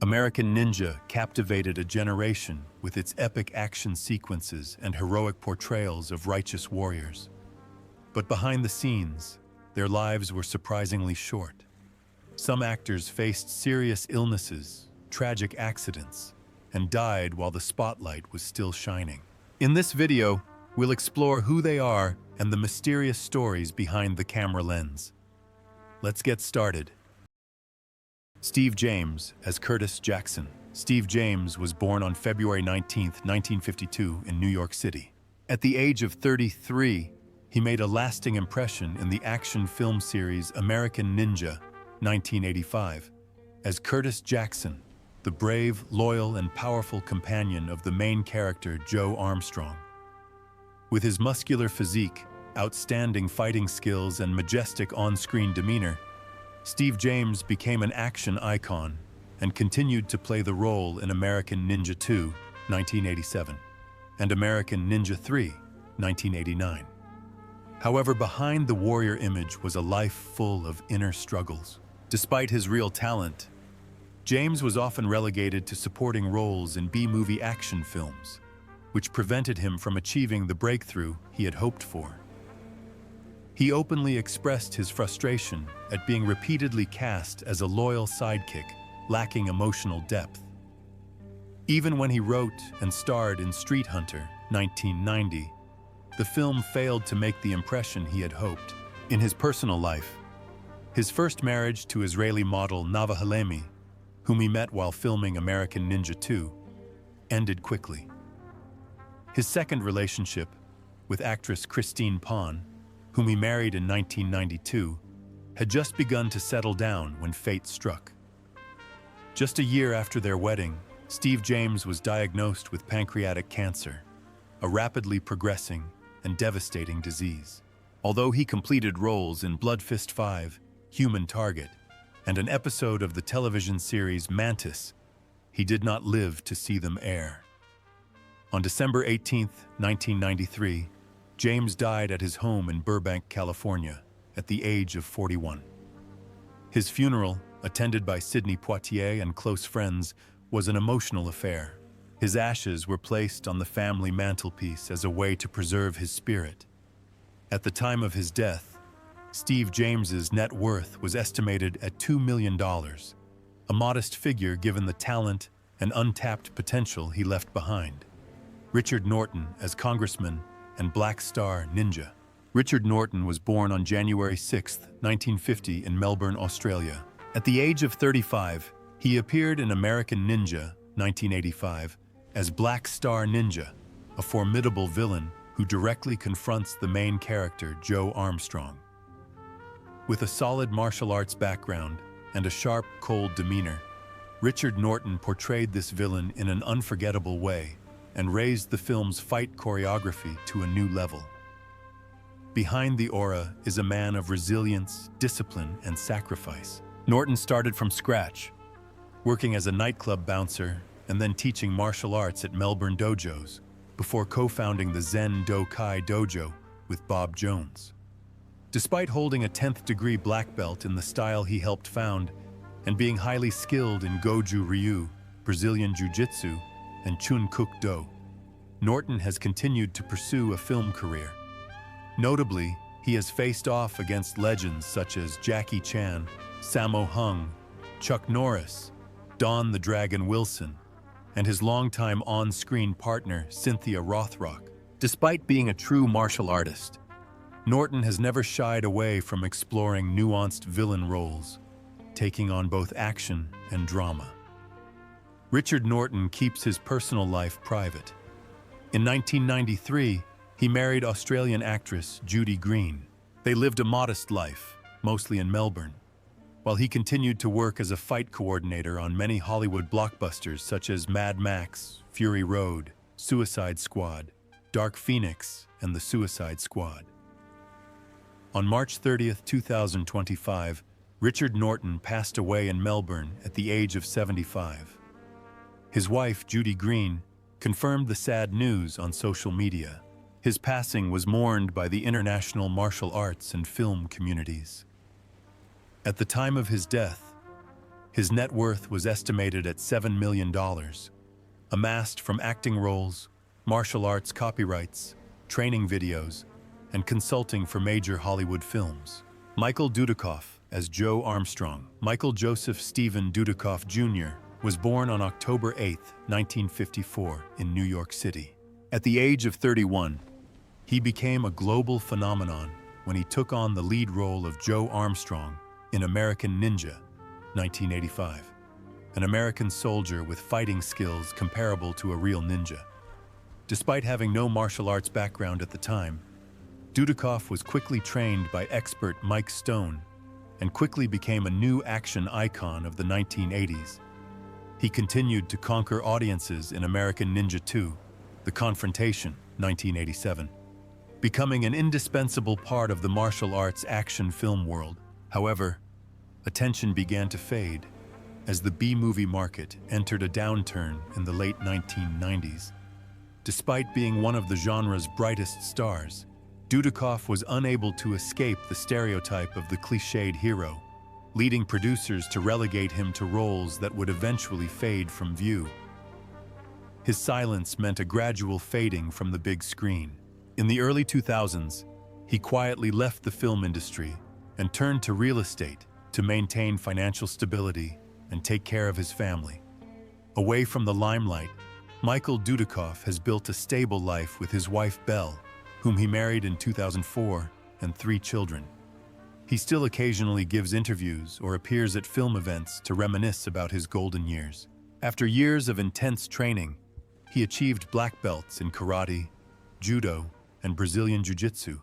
American Ninja captivated a generation with its epic action sequences and heroic portrayals of righteous warriors. But behind the scenes, their lives were surprisingly short. Some actors faced serious illnesses, tragic accidents, and died while the spotlight was still shining. In this video, we'll explore who they are and the mysterious stories behind the camera lens. Let's get started. Steve James as Curtis Jackson. Steve James was born on February 19, 1952 in New York City. At the age of 33, he made a lasting impression in the action film series American Ninja, 1985, as Curtis Jackson, the brave, loyal, and powerful companion of the main character Joe Armstrong. With his muscular physique, outstanding fighting skills, and majestic on-screen demeanor, Steve James became an action icon and continued to play the role in American Ninja 2, 1987, and American Ninja 3, 1989. However, behind the warrior image was a life full of inner struggles. Despite his real talent, James was often relegated to supporting roles in B-movie action films, which prevented him from achieving the breakthrough he had hoped for. He openly expressed his frustration at being repeatedly cast as a loyal sidekick, lacking emotional depth. Even when he wrote and starred in Street Hunter, 1990, the film failed to make the impression he had hoped. In his personal life, his first marriage to Israeli model Nava Halemi, whom he met while filming American Ninja 2, ended quickly. His second relationship, with actress Christine Pon, whom he married in 1992, had just begun to settle down when fate struck. Just a year after their wedding, Steve James was diagnosed with pancreatic cancer, a rapidly progressing and devastating disease. Although he completed roles in Blood Fist 5, Human Target, and an episode of the television series Mantis, he did not live to see them air. On December 18, 1993, James died at his home in Burbank, California, at the age of 41. His funeral, attended by Sidney Poitier and close friends, was an emotional affair. His ashes were placed on the family mantelpiece as a way to preserve his spirit. At the time of his death, Steve James's net worth was estimated at $2 million, a modest figure given the talent and untapped potential he left behind. Richard Norton as Congressman and Black Star Ninja. Richard Norton was born on January 6, 1950 in Melbourne, Australia. At the age of 35, he appeared in American Ninja, 1985, as Black Star Ninja, a formidable villain who directly confronts the main character, Joe Armstrong. With a solid martial arts background and a sharp, cold demeanor, Richard Norton portrayed this villain in an unforgettable way and raised the film's fight choreography to a new level. Behind the aura is a man of resilience, discipline, and sacrifice. Norton started from scratch, working as a nightclub bouncer and then teaching martial arts at Melbourne dojos, before co-founding the Zen Do-Kai dojo with Bob Jones. Despite holding a 10th degree black belt in the style he helped found and being highly skilled in Goju Ryu, Brazilian Jiu-Jitsu, and Chun Kuk Do, Norton has continued to pursue a film career. Notably, he has faced off against legends such as Jackie Chan, Sammo Hung, Chuck Norris, Don the Dragon Wilson, and his longtime on-screen partner, Cynthia Rothrock. Despite being a true martial artist, Norton has never shied away from exploring nuanced villain roles, taking on both action and drama. Richard Norton keeps his personal life private. In 1993, he married Australian actress Judy Green. They lived a modest life, mostly in Melbourne, while he continued to work as a fight coordinator on many Hollywood blockbusters such as Mad Max, Fury Road, Suicide Squad, Dark Phoenix, and The Suicide Squad. On March 30, 2025, Richard Norton passed away in Melbourne at the age of 75. His wife, Judy Green, confirmed the sad news on social media. His passing was mourned by the international martial arts and film communities. At the time of his death, His net worth was estimated at $7 million, amassed from acting roles, martial arts copyrights, training videos, and consulting for major Hollywood films. Michael Dudikoff as Joe Armstrong. Michael Joseph Stephen Dudikoff Jr. was born on October 8, 1954, in New York City. At the age of 31, he became a global phenomenon when he took on the lead role of Joe Armstrong in American Ninja, 1985, an American soldier with fighting skills comparable to a real ninja. Despite having no martial arts background at the time, Dudikoff was quickly trained by expert Mike Stone and quickly became a new action icon of the 1980s. He continued to conquer audiences in American Ninja 2, The Confrontation, 1987, becoming an indispensable part of the martial arts action film world. However, attention began to fade as the B-movie market entered a downturn in the late 1990s. Despite being one of the genre's brightest stars, Dudikoff was unable to escape the stereotype of the cliched hero, leading producers to relegate him to roles that would eventually fade from view. His silence meant a gradual fading from the big screen. In the early 2000s, he quietly left the film industry and turned to real estate to maintain financial stability and take care of his family. Away from the limelight, Michael Dudikoff has built a stable life with his wife Belle, whom he married in 2004, and 3 children. He still occasionally gives interviews or appears at film events to reminisce about his golden years. After years of intense training, he achieved black belts in karate, judo, and Brazilian jiu-jitsu,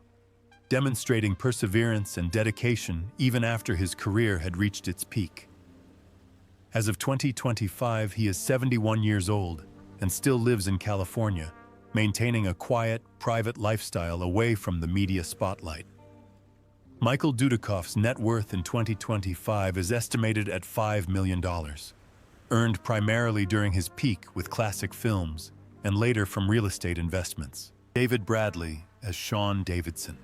demonstrating perseverance and dedication even after his career had reached its peak. As of 2025, he is 71 years old and still lives in California, maintaining a quiet, private lifestyle away from the media spotlight. Michael Dudikoff's net worth in 2025 is estimated at $5 million, earned primarily during his peak with classic films and later from real estate investments. David Bradley as Sean Davidson.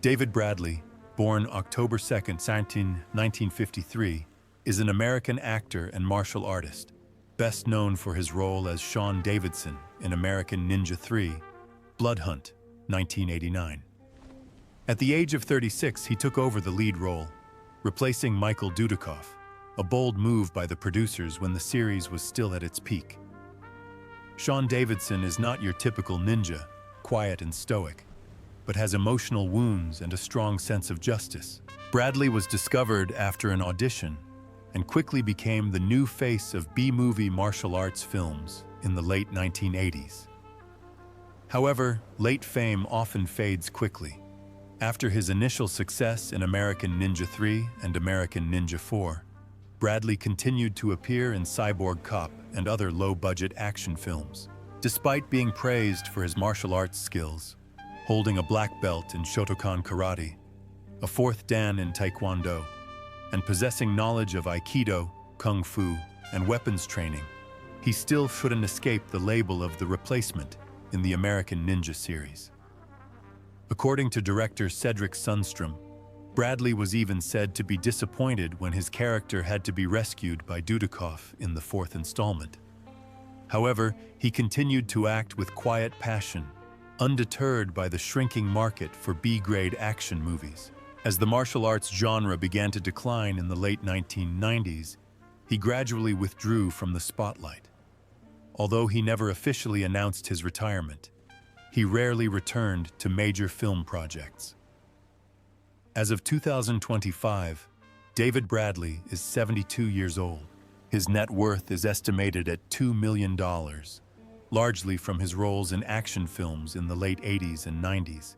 David Bradley, born October 2, 1953, is an American actor and martial artist, best known for his role as Sean Davidson in American Ninja 3, Blood Hunt, 1989. At the age of 36, he took over the lead role, replacing Michael Dudikoff, a bold move by the producers when the series was still at its peak. Sean Davidson is not your typical ninja, quiet and stoic, but has emotional wounds and a strong sense of justice. Bradley was discovered after an audition and quickly became the new face of B-movie martial arts films in the late 1980s. However, late fame often fades quickly. After his initial success in American Ninja 3 and American Ninja 4, Bradley continued to appear in Cyborg Cop and other low-budget action films. Despite being praised for his martial arts skills, holding a black belt in Shotokan Karate, a 4th Dan in Taekwondo, and possessing knowledge of Aikido, Kung Fu, and weapons training, he still shouldn't escape the label of the replacement in the American Ninja series. According to director Cedric Sundstrom, Bradley was even said to be disappointed when his character had to be rescued by Dudikoff in the 4th installment. However, he continued to act with quiet passion, undeterred by the shrinking market for B-grade action movies. As the martial arts genre began to decline in the late 1990s, he gradually withdrew from the spotlight. Although he never officially announced his retirement, he rarely returned to major film projects. As of 2025, David Bradley is 72 years old. His net worth is estimated at $2 million, largely from his roles in action films in the late 80s and 90s.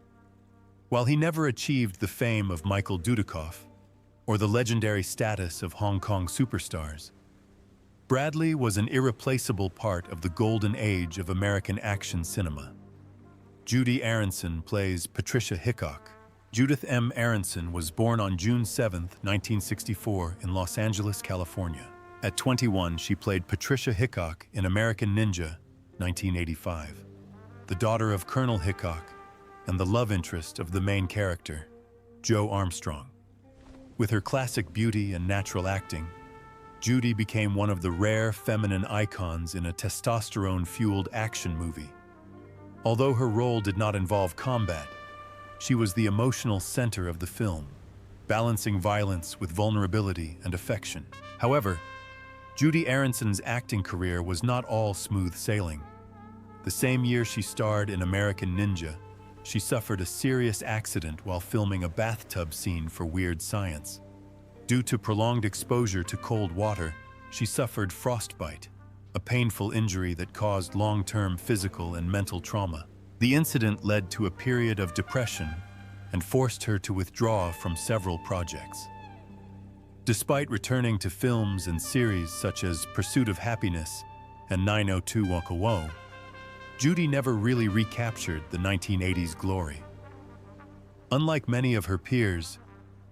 While he never achieved the fame of Michael Dudikoff or the legendary status of Hong Kong superstars, Bradley was an irreplaceable part of the golden age of American action cinema. Judy Aronson plays Patricia Hickok. Judith M. Aronson was born on June 7, 1964, in Los Angeles, California. At 21, she played Patricia Hickok in American Ninja, 1985, the daughter of Colonel Hickok and the love interest of the main character, Joe Armstrong. With her classic beauty and natural acting, Judy became one of the rare feminine icons in a testosterone-fueled action movie. Although her role did not involve combat, she was the emotional center of the film, balancing violence with vulnerability and affection. However, Judy Aronson's acting career was not all smooth sailing. The same year she starred in American Ninja, she suffered a serious accident while filming a bathtub scene for Weird Science. Due to prolonged exposure to cold water, she suffered frostbite, a painful injury that caused long-term physical and mental trauma. The incident led to a period of depression and forced her to withdraw from several projects. Despite returning to films and series such as Pursuit of Happiness and 90210, Judy never really recaptured the 1980s glory. Unlike many of her peers,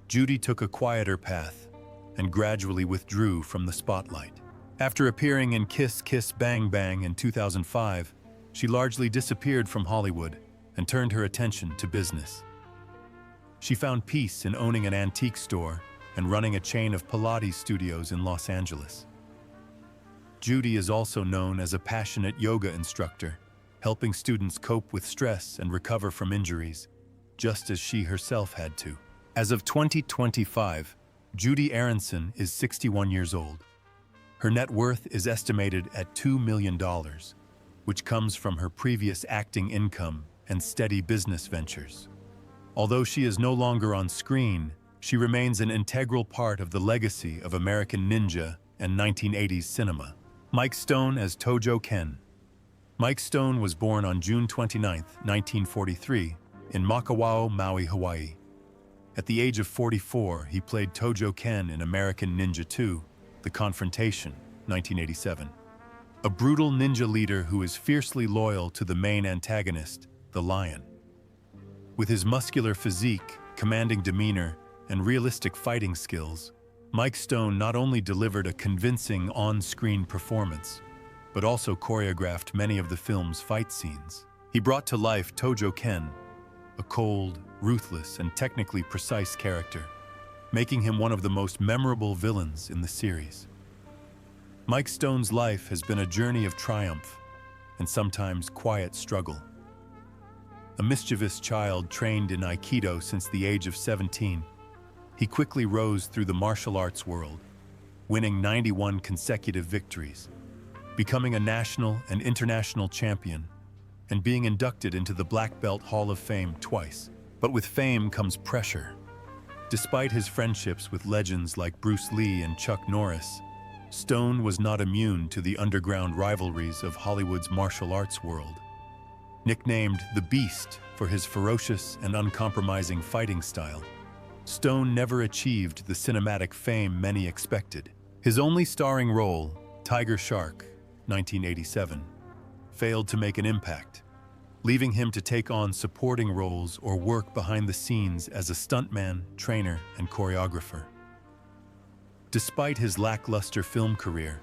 Judy took a quieter path and gradually withdrew from the spotlight. After appearing in Kiss Kiss Bang Bang in 2005, she largely disappeared from Hollywood and turned her attention to business. She found peace in owning an antique store and running a chain of Pilates studios in Los Angeles. Judy is also known as a passionate yoga instructor, helping students cope with stress and recover from injuries, just as she herself had to. As of 2025, Judy Aronson is 61 years old. Her net worth is estimated at $2 million, which comes from her previous acting income and steady business ventures. Although she is no longer on screen, she remains an integral part of the legacy of American Ninja and 1980s cinema. Mike Stone as Tojo Ken. Mike Stone was born on June 29, 1943, in Makawao, Maui, Hawaii. At the age of 44, he played Tojo Ken in American Ninja 2, The Confrontation, 1987. A brutal ninja leader who is fiercely loyal to the main antagonist, the Lion. With his muscular physique, commanding demeanor, and realistic fighting skills, Mike Stone not only delivered a convincing on-screen performance, but also choreographed many of the film's fight scenes. He brought to life Tojo Ken, a cold, ruthless, and technically precise character, making him one of the most memorable villains in the series. Mike Stone's life has been a journey of triumph and sometimes quiet struggle. A mischievous child trained in Aikido since the age of 17, he quickly rose through the martial arts world, winning 91 consecutive victories, becoming a national and international champion, and being inducted into the Black Belt Hall of Fame twice. But with fame comes pressure. Despite his friendships with legends like Bruce Lee and Chuck Norris, Stone was not immune to the underground rivalries of Hollywood's martial arts world. Nicknamed the Beast for his ferocious and uncompromising fighting style, Stone never achieved the cinematic fame many expected. His only starring role, Tiger Shark, 1987, failed to make an impact, leaving him to take on supporting roles or work behind the scenes as a stuntman, trainer, and choreographer. Despite his lackluster film career,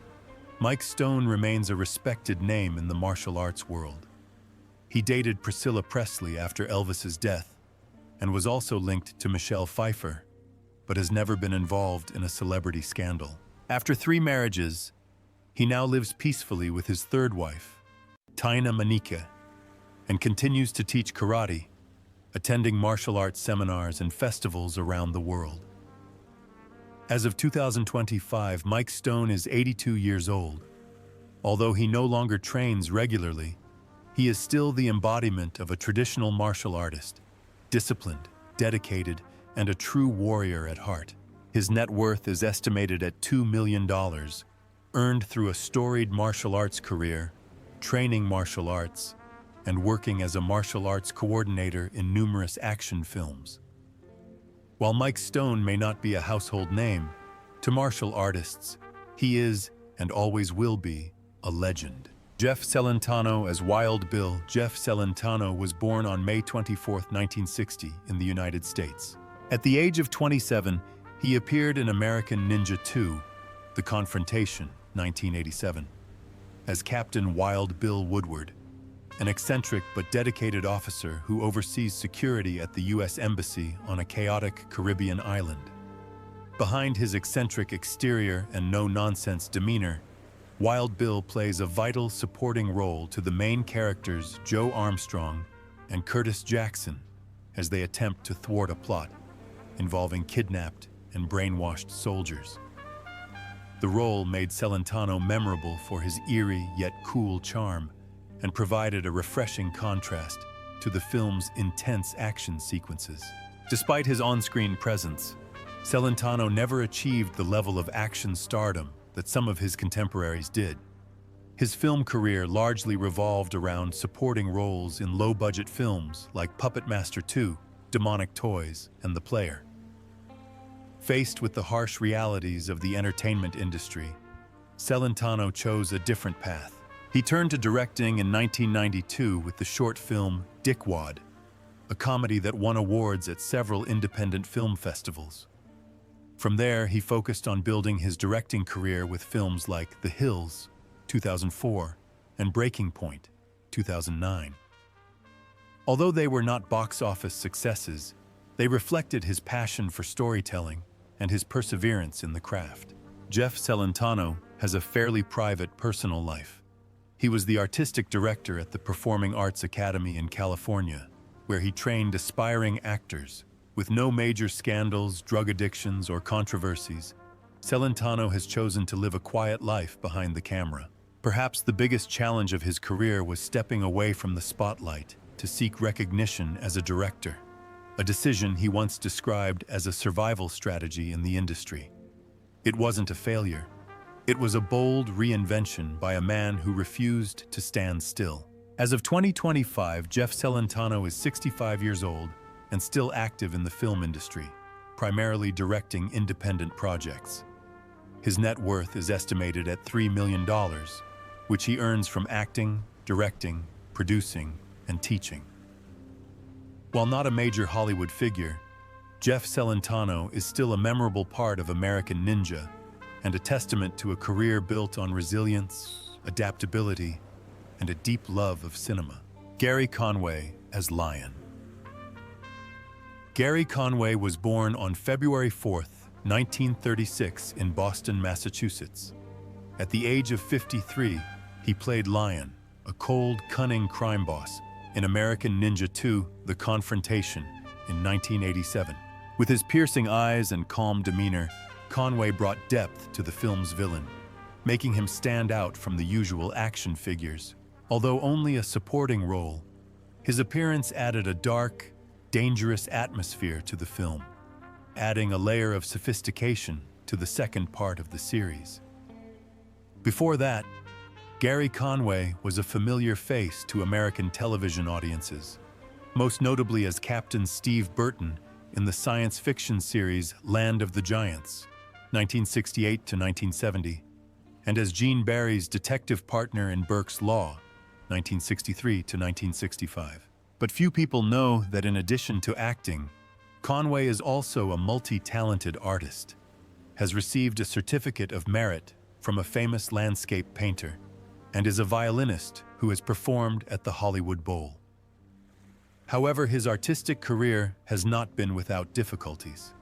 Mike Stone remains a respected name in the martial arts world. He dated Priscilla Presley after Elvis's death and was also linked to Michelle Pfeiffer, but has never been involved in a celebrity scandal. After 3 marriages, he now lives peacefully with his third wife, Taina Manika, and continues to teach karate, attending martial arts seminars and festivals around the world. As of 2025, Mike Stone is 82 years old. Although he no longer trains regularly, he is still the embodiment of a traditional martial artist, disciplined, dedicated, and a true warrior at heart. His net worth is estimated at $2 million, earned through a storied martial arts career, training martial arts, and working as a martial arts coordinator in numerous action films. While Mike Stone may not be a household name, to martial artists, he is, and always will be, a legend. Jeff Celentano as Wild Bill. Jeff Celentano was born on May 24, 1960, in the United States. At the age of 27, he appeared in American Ninja 2, The Confrontation, 1987, as Captain Wild Bill Woodward, an eccentric but dedicated officer who oversees security at the U.S. Embassy on a chaotic Caribbean island. Behind his eccentric exterior and no-nonsense demeanor, Wild Bill plays a vital supporting role to the main characters Joe Armstrong and Curtis Jackson as they attempt to thwart a plot involving kidnapped and brainwashed soldiers. The role made Celentano memorable for his eerie yet cool charm and provided a refreshing contrast to the film's intense action sequences. Despite his on-screen presence, Celentano never achieved the level of action stardom that some of his contemporaries did. His film career largely revolved around supporting roles in low-budget films like Puppet Master 2, Demonic Toys, and The Player. Faced with the harsh realities of the entertainment industry, Celentano chose a different path. He turned to directing in 1992 with the short film Dickwad, a comedy that won awards at several independent film festivals. From there, he focused on building his directing career with films like The Hills, 2004, and Breaking Point, 2009. Although they were not box office successes, they reflected his passion for storytelling and his perseverance in the craft. Jeff Celentano has a fairly private personal life. He was the artistic director at the Performing Arts Academy in California, where he trained aspiring actors. With no major scandals, drug addictions, or controversies, Celentano has chosen to live a quiet life behind the camera. Perhaps the biggest challenge of his career was stepping away from the spotlight to seek recognition as a director, a decision he once described as a survival strategy in the industry. It wasn't a failure. It was a bold reinvention by a man who refused to stand still. As of 2025, Jeff Celentano is 65 years old and still active in the film industry, primarily directing independent projects. His net worth is estimated at $3 million, which he earns from acting, directing, producing, and teaching. While not a major Hollywood figure, Jeff Celentano is still a memorable part of American Ninja and a testament to a career built on resilience, adaptability, and a deep love of cinema. Gary Conway as Lion. Gary Conway was born on February 4, 1936 in Boston, Massachusetts. At the age of 53, he played Lion, a cold, cunning crime boss, in American Ninja 2: The Confrontation in 1987. With his piercing eyes and calm demeanor, Conway brought depth to the film's villain, making him stand out from the usual action figures. Although only a supporting role, his appearance added a dark, dangerous atmosphere to the film, adding a layer of sophistication to the second part of the series. Before that, Gary Conway was a familiar face to American television audiences, most notably as Captain Steve Burton in the science fiction series Land of the Giants, 1968 to 1970, and as Gene Barry's detective partner in Burke's Law, 1963 to 1965. But few people know that in addition to acting, Conway is also a multi-talented artist, has received a certificate of merit from a famous landscape painter, and is a violinist who has performed at the Hollywood Bowl. However, his artistic career has not been without difficulties.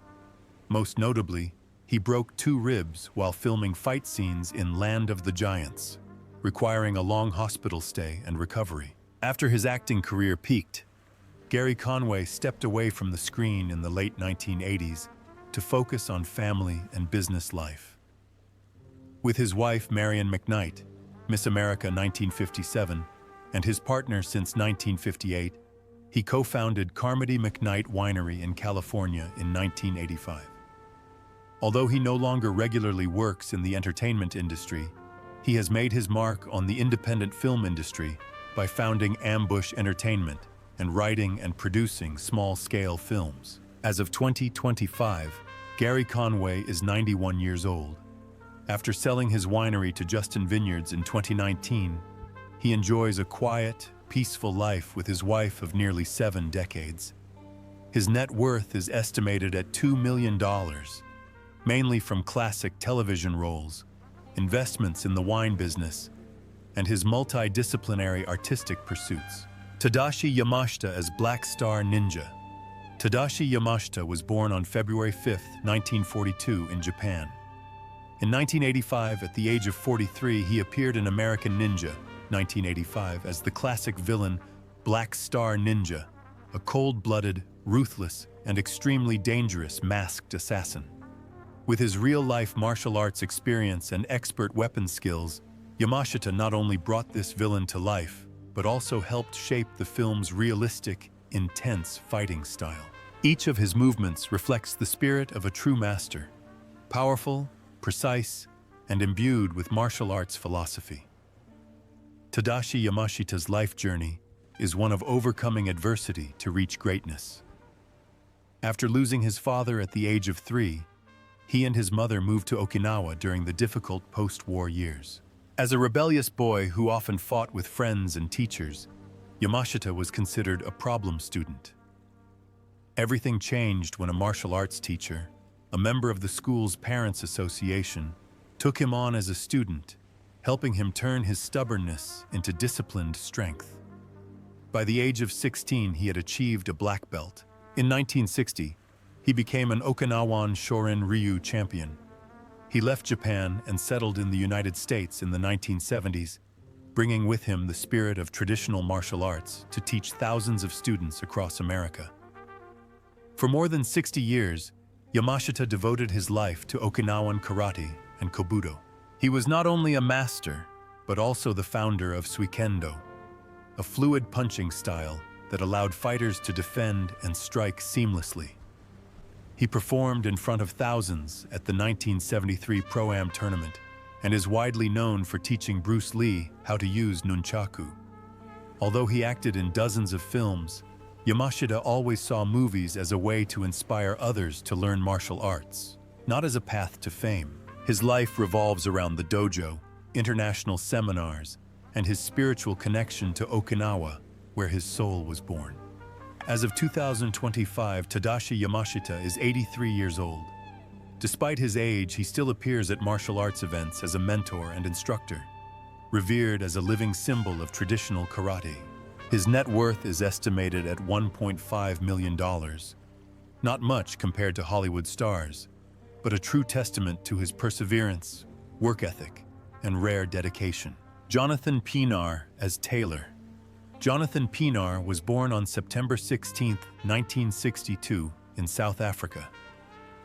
Most notably, he broke 2 ribs while filming fight scenes in Land of the Giants, requiring a long hospital stay and recovery. After his acting career peaked, Gary Conway stepped away from the screen in the late 1980s to focus on family and business life. With his wife Marion McKnight, Miss America 1957, and his partner since 1958, he co-founded Carmody McKnight Winery in California in 1985. Although he no longer regularly works in the entertainment industry, he has made his mark on the independent film industry by founding Ambush Entertainment and writing and producing small-scale films. As of 2025, Gary Conway is 91 years old. After selling his winery to Justin Vineyards in 2019, he enjoys a quiet, peaceful life with his wife of nearly 7 decades. His net worth is estimated at $2 million, mainly from classic television roles, investments in the wine business, and his multidisciplinary artistic pursuits. Tadashi Yamashita as Black Star Ninja. Tadashi Yamashita was born on February 5, 1942 in Japan. In 1985, at the age of 43, he appeared in American Ninja, 1985, as the classic villain Black Star Ninja, a cold-blooded, ruthless, and extremely dangerous masked assassin. With his real-life martial arts experience and expert weapon skills, Yamashita not only brought this villain to life, but also helped shape the film's realistic, intense fighting style. Each of his movements reflects the spirit of a true master, powerful, precise, and imbued with martial arts philosophy. Tadashi Yamashita's life journey is one of overcoming adversity to reach greatness. After losing his father at the age of 3, he and his mother moved to Okinawa during the difficult post-war years. As a rebellious boy who often fought with friends and teachers, Yamashita was considered a problem student. Everything changed when a martial arts teacher, a member of the school's parents' association, took him on as a student, helping him turn his stubbornness into disciplined strength. By the age of 16, he had achieved a black belt. In 1960, he became an Okinawan Shorin Ryu champion. He left Japan and settled in the United States in the 1970s, bringing with him the spirit of traditional martial arts to teach thousands of students across America. For more than 60 years, Yamashita devoted his life to Okinawan karate and kobudo. He was not only a master, but also the founder of suikendo, a fluid punching style that allowed fighters to defend and strike seamlessly. He performed in front of thousands at the 1973 Pro-Am tournament and is widely known for teaching Bruce Lee how to use nunchaku. Although he acted in dozens of films, Yamashita always saw movies as a way to inspire others to learn martial arts, not as a path to fame. His life revolves around the dojo, international seminars, and his spiritual connection to Okinawa, where his soul was born. As of 2025, Tadashi Yamashita is 83 years old. Despite his age, he still appears at martial arts events as a mentor and instructor, revered as a living symbol of traditional karate. His net worth is estimated at $1.5 million. Not much compared to Hollywood stars, but a true testament to his perseverance, work ethic, and rare dedication. Jonathan Pienaar as Taylor. Jonathan Pienaar was born on September 16, 1962, in South Africa.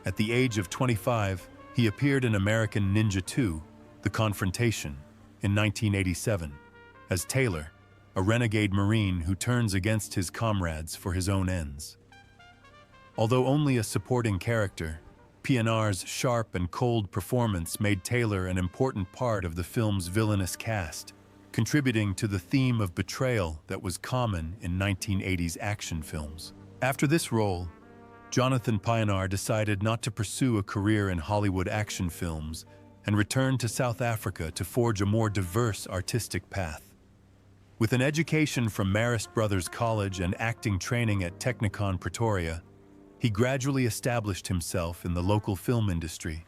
At the age of 25, he appeared in American Ninja 2, The Confrontation, in 1987, as Taylor, a renegade Marine who turns against his comrades for his own ends. Although only a supporting character, Pienaar's sharp and cold performance made Taylor an important part of the film's villainous cast, contributing to the theme of betrayal that was common in 1980s action films. After this role, Jonathan Pienaar decided not to pursue a career in Hollywood action films and returned to South Africa to forge a more diverse artistic path. With an education from Marist Brothers College and acting training at Technikon Pretoria, he gradually established himself in the local film industry.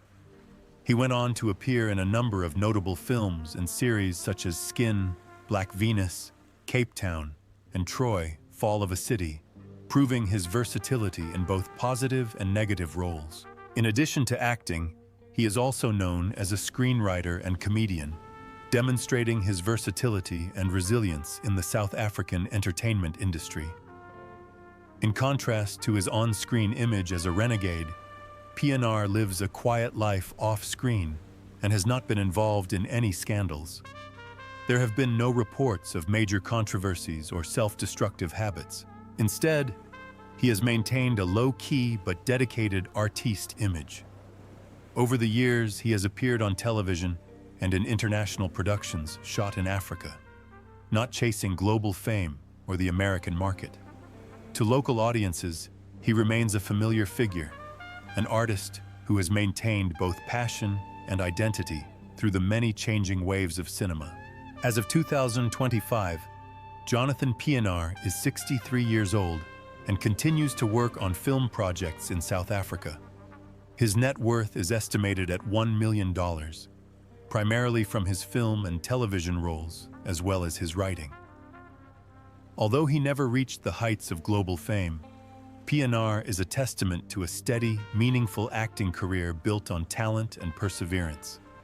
He went on to appear in a number of notable films and series such as Skin, Black Venus, Cape Town, and Troy, Fall of a City, proving his versatility in both positive and negative roles. In addition to acting, he is also known as a screenwriter and comedian, demonstrating his versatility and resilience in the South African entertainment industry. In contrast to his on-screen image as a renegade, Pienaar lives a quiet life off-screen and has not been involved in any scandals. There have been no reports of major controversies or self-destructive habits. Instead, he has maintained a low-key but dedicated artiste image. Over the years, he has appeared on television and in international productions shot in Africa, not chasing global fame or the American market. To local audiences, he remains a familiar figure, an artist who has maintained both passion and identity through the many changing waves of cinema. As of 2025, Jonathan Pienaar is 63 years old and continues to work on film projects in South Africa. His net worth is estimated at $1 million, primarily from his film and television roles, as well as his writing. Although he never reached the heights of global fame, PNR is a testament to a steady, meaningful acting career built on talent and perseverance.